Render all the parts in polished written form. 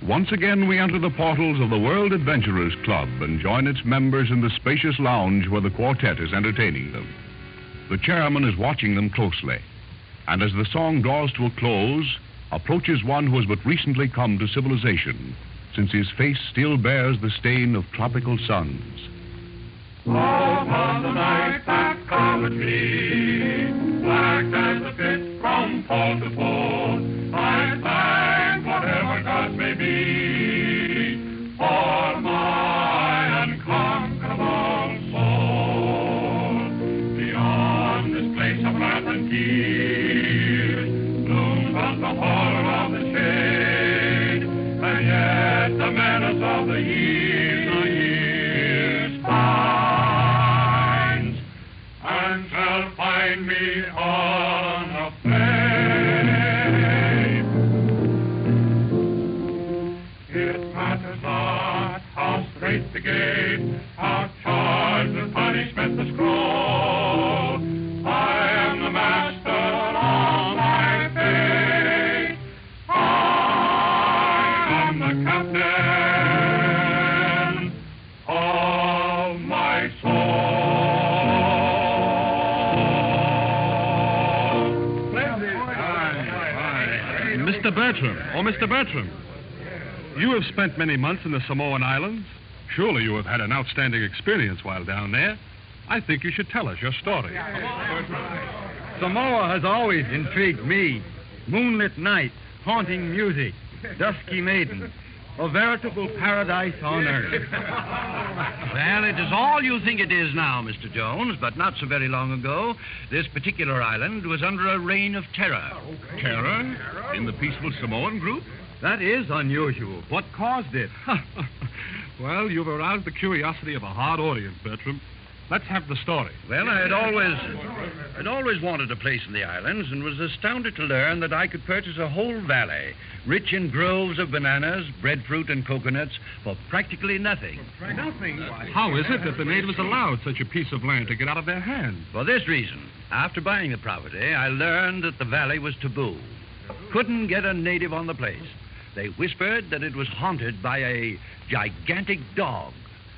Once again, we enter the portals of the World Adventurers Club and join its members in the spacious lounge where the quartet is entertaining them. The chairman is watching them closely, and as the song draws to a close, approaches one who has but recently come to civilization, since his face still bears the stain of tropical suns. On the night that comet me, black as the pit from pole to pole, I thank whatever gods may be for my unconquerable soul. Beyond this place of wrath and tears looms out the horror of the shade, and yet the menace of the years finds and shall find me unafraid. It matters not how straight the gate, how charged with punishment the scroll. I am the master of my fate. I am the captain of my soul. Mr. Bertram, Mr. Bertram, you have spent many months in the Samoan Islands. Surely you have had an outstanding experience while down there. I think you should tell us your story. Samoa has always intrigued me. Moonlit nights, haunting music, dusky maidens, a veritable paradise on earth. Well, it is all you think it is now, Mr. Jones, but not so very long ago, this particular island was under a reign of terror. Terror? In the peaceful Samoan group? That is unusual. What caused it? Well, you've aroused the curiosity of a hard audience, Bertram. Let's have the story. Well, I'd always wanted a place in the islands and was astounded to learn that I could purchase a whole valley, rich in groves of bananas, breadfruit, and coconuts for practically nothing. Nothing. How is it that the natives allowed such a piece of land to get out of their hands? For this reason, after buying the property, I learned that the valley was taboo. Couldn't get a native on the place. They whispered that it was haunted by a gigantic dog,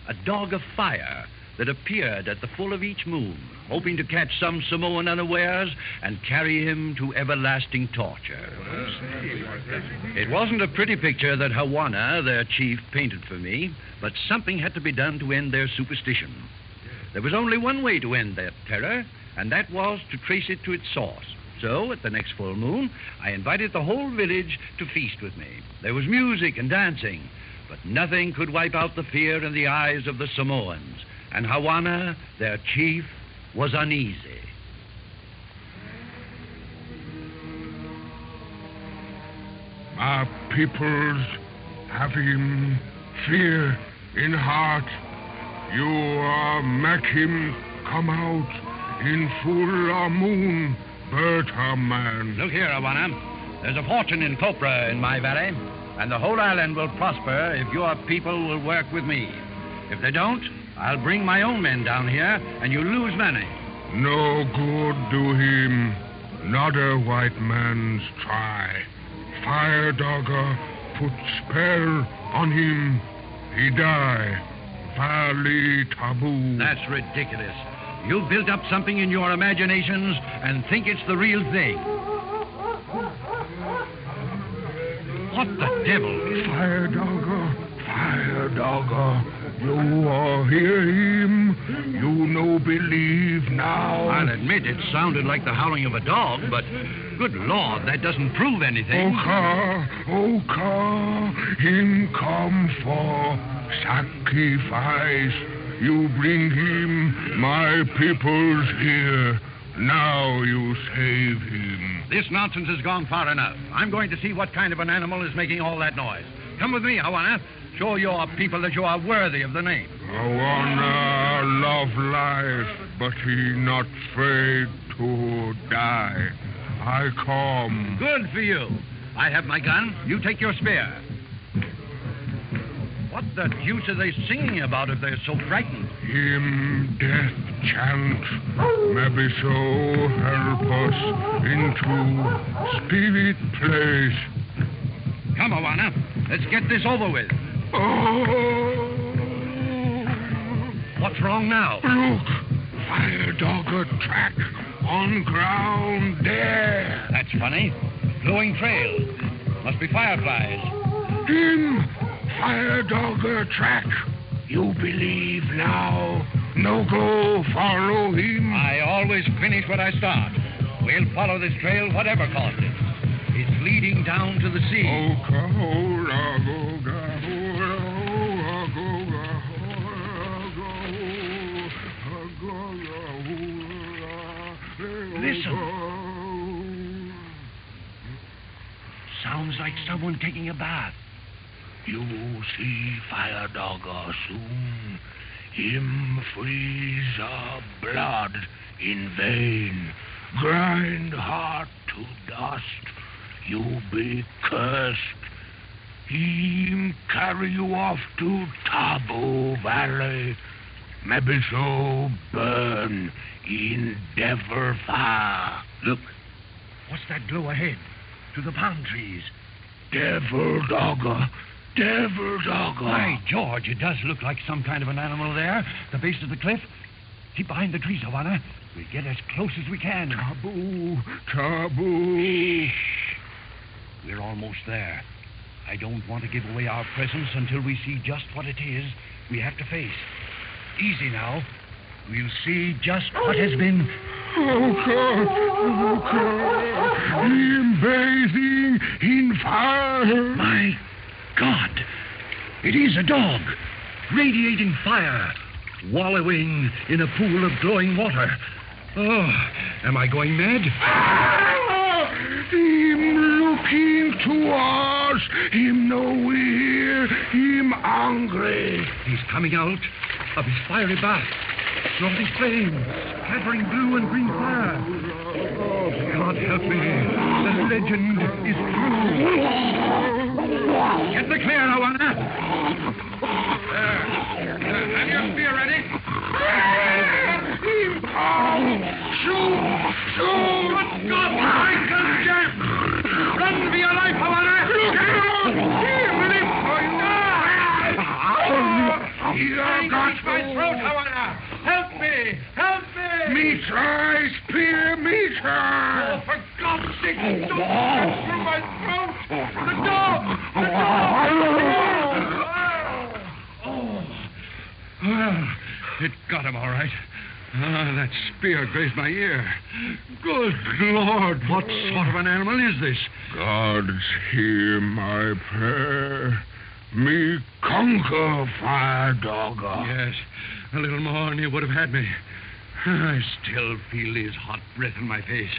a dog of fire, that appeared at the full of each moon, hoping to catch some Samoan unawares and carry him to everlasting torture. It wasn't a pretty picture that Hawana, their chief, painted for me, but something had to be done to end their superstition. There was only one way to end that terror, and that was to trace it to its source. So, at the next full moon, I invited the whole village to feast with me. There was music and dancing, but nothing could wipe out the fear in the eyes of the Samoans. And Hawana, their chief, was uneasy. My peoples have him fear in heart. You make him come out in full moon, man. Look here, Hawana. There's a fortune in copra in my valley, and the whole island will prosper if your people will work with me. If they don't, I'll bring my own men down here, and you'll lose money. No good do him. Not a white man's try. Fire dogger put spell on him. He die. Valley taboo. That's ridiculous. You built up something in your imaginations and think it's the real thing. What the devil? Fire dogger. You hear him? You no believe now? I'll admit it sounded like the howling of a dog, but good Lord, that doesn't prove anything. Oka, him come for sacrifice. You bring him, my peoples here. Now you save him. This nonsense has gone far enough. I'm going to see what kind of an animal is making all that noise. Come with me, Hawana. Show your people that you are worthy of the name. Hawana love life, but he not afraid to die. I come. Good for you. I have my gun. You take your spear. What the deuce are they singing about if they're so frightened? Him death chant. Maybe so help us into spirit place. Come, Hawana. Let's get this over with. Oh. What's wrong now? Look, fire dogger track on ground there. That's funny. Glowing trail. Must be fireflies. Him, fire dogger track. You believe now? No go follow him. I always finish what I start. We'll follow this trail, whatever caused it. It's leading down to the sea. Listen. Sounds like someone taking a bath. You see fire dogger soon. Him freeze blood in vein. Grind heart to dust. You be cursed. Him carry you off to Taboo Valley. Maybe so burn in devil fire. Look. What's that glow ahead? To the palm trees. Devil dogger. Devil dogger. By George, it does look like some kind of an animal there. The base of the cliff. Keep behind the trees, Havana. We'll get as close as we can. Taboo. Taboo. Shh. We're almost there. I don't want to give away our presence until we see just what it is we have to face. Easy now. We'll see just what has been. Oh, God. Him bathing in fire. My God. It is a dog. Radiating fire. Wallowing in a pool of glowing water. Oh, am I going mad? Him looking to us. Him nowhere. Him hungry. He's coming out of his fiery bath. Snorting flame. Scattering blue and green fire. Oh, God help me. The legend is true. Get the clear, Awana. Have your spear ready? Shoot! Shoot! Good God! Michael Jack! Run for your life, Havana! You got my throat, Havana! Help me! Help me! me try, spear, me try. Oh, for God's sake, don't cut through my throat! The dog! The dog! Well, it got him all right. That spear grazed my ear. Good Lord, what sort of an animal is this? God's hear my prayer. Me conquer fire dogger. Yes, a little more and he would have had me. I still feel his hot breath in my face.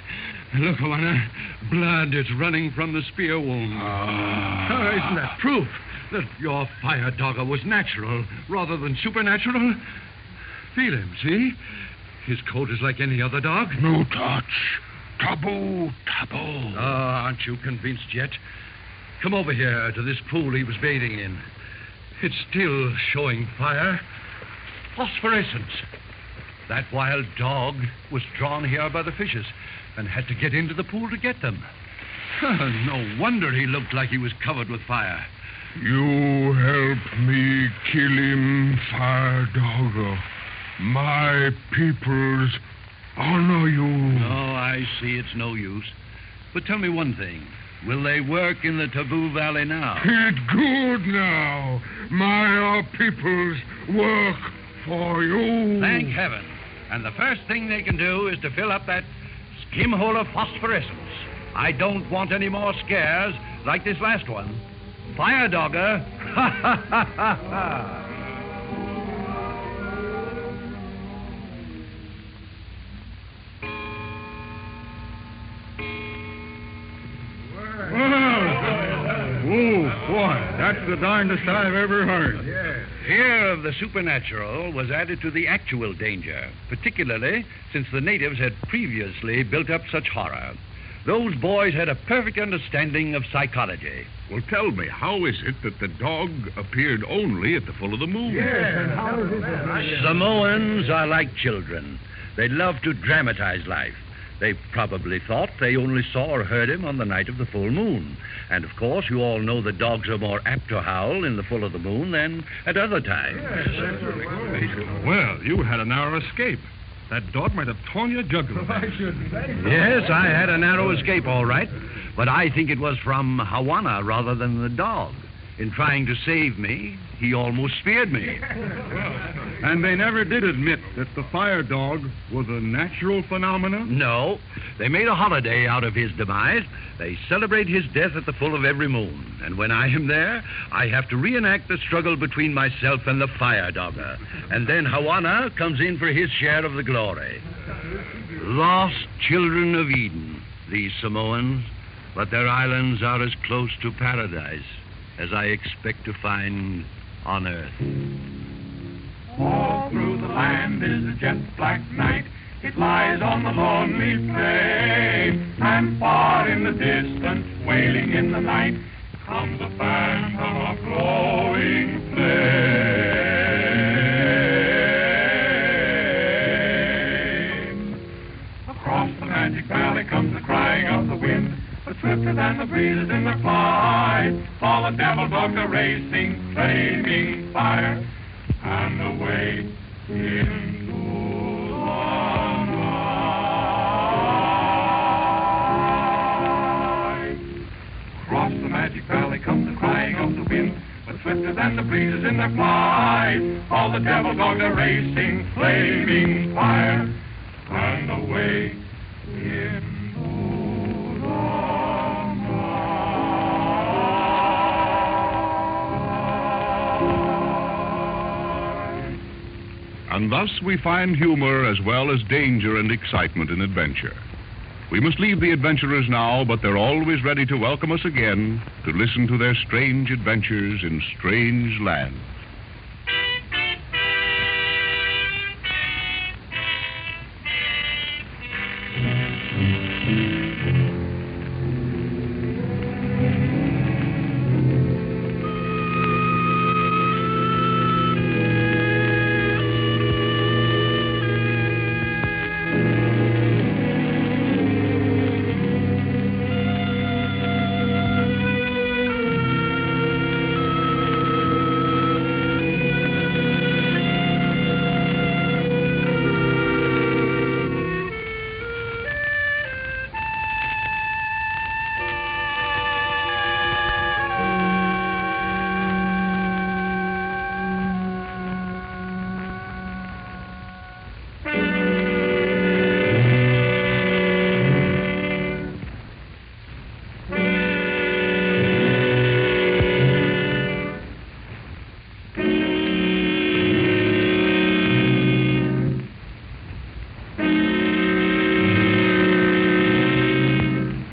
Look, Havana, blood is running from the spear wound. Isn't that proof that your fire dogger was natural rather than supernatural? Feel him, see? His coat is like any other dog. No touch. Taboo, taboo. Aren't you convinced yet? Come over here to this pool he was bathing in. It's still showing fire. Phosphorescence. That wild dog was drawn here by the fishes and had to get into the pool to get them. No wonder he looked like he was covered with fire. You help me kill him, fire dogger. My peoples honor you. Oh, I see it's no use. But tell me one thing. Will they work in the Taboo Valley now? It good now. My peoples work for you. Thank heaven. And the first thing they can do is to fill up that skim hole of phosphorescence. I don't want any more scares like this last one. Fire dogger. Ha ha ha ha ha. Oh, boy, that's the darndest I've ever heard. Fear of the supernatural was added to the actual danger, particularly since the natives had previously built up such horror. Those boys had a perfect understanding of psychology. Well, tell me, how is it that the dog appeared only at the full of the moon? Samoans are like children. They love to dramatize life. They probably thought they only saw or heard him on the night of the full moon. And, of course, you all know that dogs are more apt to howl in the full of the moon than at other times. Well, you had a narrow escape. That dog might have torn your jugular. Yes, I had a narrow escape, all right. But I think it was from Hawana rather than the dog. In trying to save me, he almost speared me. And they never did admit that the fire dog was a natural phenomenon? No. They made a holiday out of his demise. They celebrate his death at the full of every moon. And when I am there, I have to reenact the struggle between myself and the fire dogger. And then Hawana comes in for his share of the glory. Lost children of Eden, these Samoans, but their islands are as close to paradise as I expect to find on Earth. All through the land is a jet black night. It lies on the lonely plain, and far in the distance, wailing in the night, comes a phantom of glowing flame. Across the magic valley comes the crying of the wind, but swifter than the breezes in their flight, all the devil dogs are racing, flaming fire, and away into the night. Across the magic valley comes the crying of the wind, but swifter than the breezes in their flight, all the devil dogs are racing, flaming fire, and away into And thus we find humor as well as danger and excitement in adventure. We must leave the adventurers now, but they're always ready to welcome us again to listen to their strange adventures in strange lands.